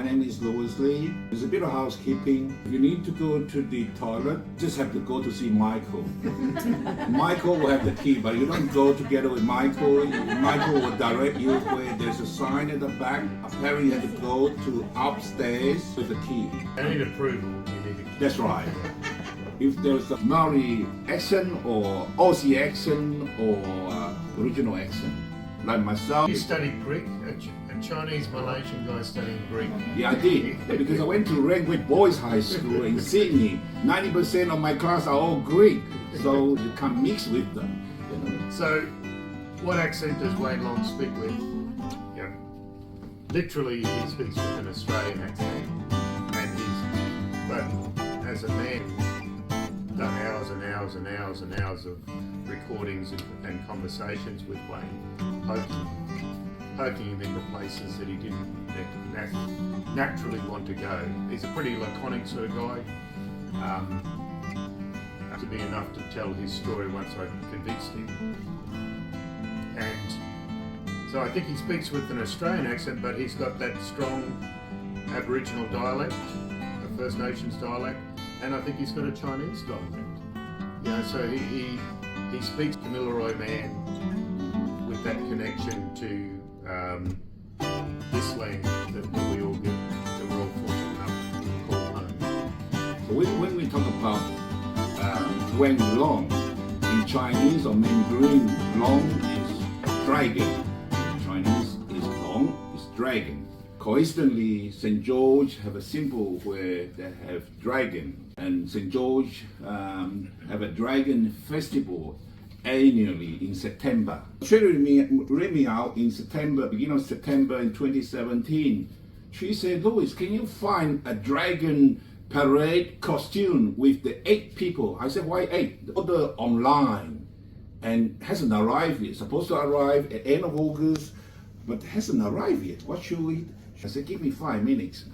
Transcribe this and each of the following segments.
name is Louis Lee. There's a bit of housekeeping. If you need to go to the toilet, just have to go to see Michael. Michael will have the key, but you don't go together with Michael. Michael will direct you where there's a sign at the back. Apparently you have to go to upstairs with the key. I need approval. You need a key. That's right. If there's a Maori accent or Aussie accent or original accent, like myself. You studied Greek? A Chinese Malaysian guy studying Greek? Yeah, I did. Because I went to Rangwick Boys High School in Sydney. 90% of my class are all Greek, so you can't mix with them. You know? So, what accent does Wayne Long speak with? Yeah. Literally, he speaks with an Australian accent. But as a man, done hours and hours and hours and hours of recordings and conversations with Wayne, poking him into places that he didn't naturally want to go. He's a pretty laconic sort of guy. To be enough to tell his story once I convinced him. And so I think he speaks with an Australian accent, but he's got that strong Aboriginal dialect, a First Nations dialect, and I think he's got a Chinese dialect. You know, so he speaks Kamilaroi man with that connection to this land that we all get, that we're all fortunate enough to call home. So when we talk about Wang Long, in Chinese or Mandarin, Long is dragon. In Chinese is Long is dragon. Coincidentally, St. George have a symbol where they have dragon, and St. George have a dragon festival annually in September. She read me out in September, beginning of September in 2017. She said, Louis, can you find a dragon parade costume with the 8 people? I said, why 8? Order online and hasn't arrived yet. Supposed to arrive at end of August, but hasn't arrived yet. What should we? I said, give me 5 minutes.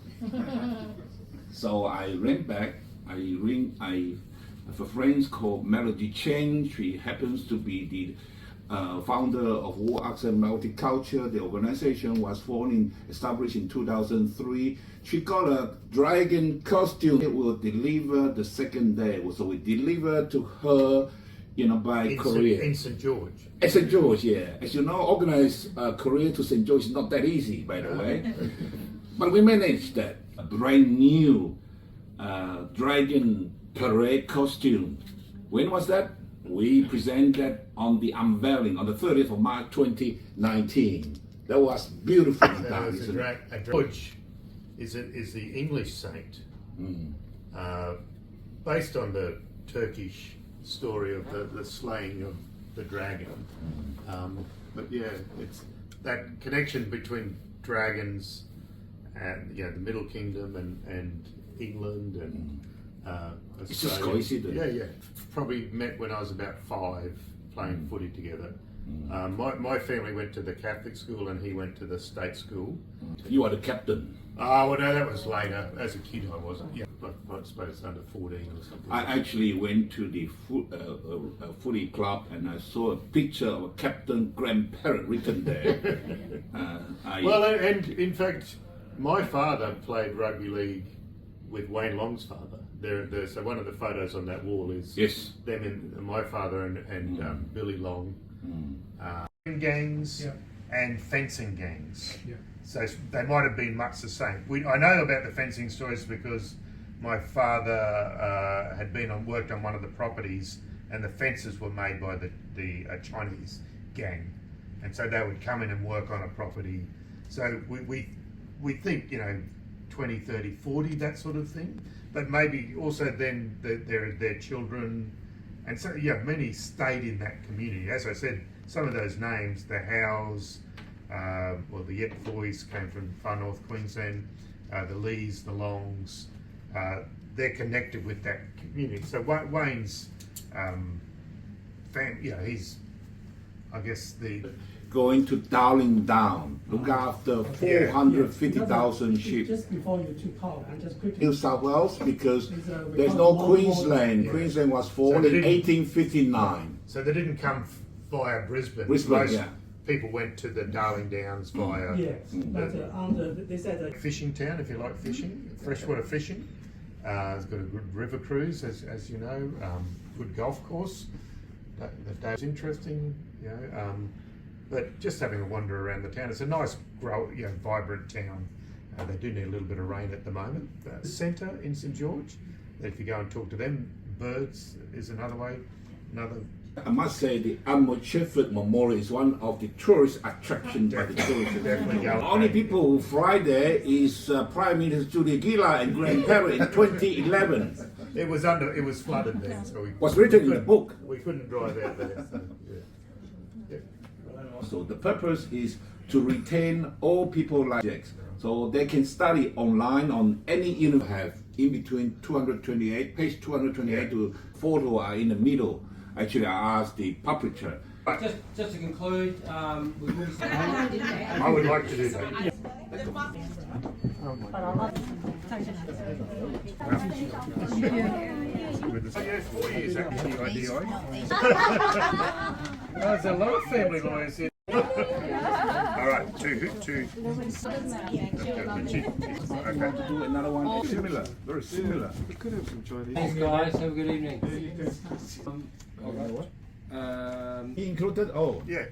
So I ran back. I have a friend called Melody Chen. She happens to be the founder of War Arts and Multicultural. The organization was established in 2003. She got a dragon costume. It will deliver the second day. So we delivered to her, by courier. In St. George. At St. George, yeah. As you know, organize courier to St. George is not that easy, by the way. But we managed that. A brand new dragon parade costume. When was that? We presented that on the unveiling on the 30th of March 2019. That was beautiful. George is the English saint, based on the Turkish story of the slaying of the dragon. But yeah, it's that connection between dragons and the Middle Kingdom and England and it's just coincidence. Yeah. Probably met when I was about 5, playing footy together. My family went to the Catholic school and he went to the state school. You are the captain. Oh, well, no, that was later. As a kid, I wasn't. Yeah, but I suppose under 14 or something. I actually went to the footy club and I saw a picture of Captain Perrett written there. Well, and in fact, my father played rugby league with Wayne Long's father. So one of the photos on that wall is them and my father and Billy Long. Gangs and fencing gangs. Yeah. So they might have been much the same. I know about the fencing stories because my father had worked on one of the properties, and the fences were made by the Chinese gang, and so they would come in and work on a property. So we think 20, 30, 40, that sort of thing. But maybe also then their children, and so many stayed in that community. As I said, some of those names, the Howes, the Yet Boys came from far north Queensland, the Lees, the Longs, they're connected with that community. So Wayne's he's, I guess, going to Darling Down, look after 450,000 sheep. Just before you took power, and just quickly. New South Wales, because there's no Queensland. Queensland was formed in 1859. So they didn't come via Brisbane. people went to the Darling Downs via Yes, but they said that fishing town, if you like fishing, freshwater fishing. It's got a good river cruise, as you know, good golf course. The day's interesting, you know, but just having a wander around the town. It's a nice, vibrant town. They do need a little bit of rain at the moment. The centre in St George, if you go and talk to them, birds is another way. I must say the Admiral Shepherd Memorial is one of the tourist attractions by the tourists. Definitely go. Only people who fly there is Prime Minister Julia Gillard and Grant Perrett in 2011. It was flooded then, so Was written in the book. we couldn't drive out there. So, yeah. So the purpose is to retain all people like Jacks, so they can study online on any university. Have in between 228, page 228 to photo are in the middle. Actually, I asked the publisher. Just to conclude, we will be I would like to do that. Yes, 4 years actually, IDI. There's a lot of family lawyers here. All right, two. Okay. Do another one similar, very similar. We could have some Chinese. Thanks, guys. Have a good evening. He included. Oh. Yeah.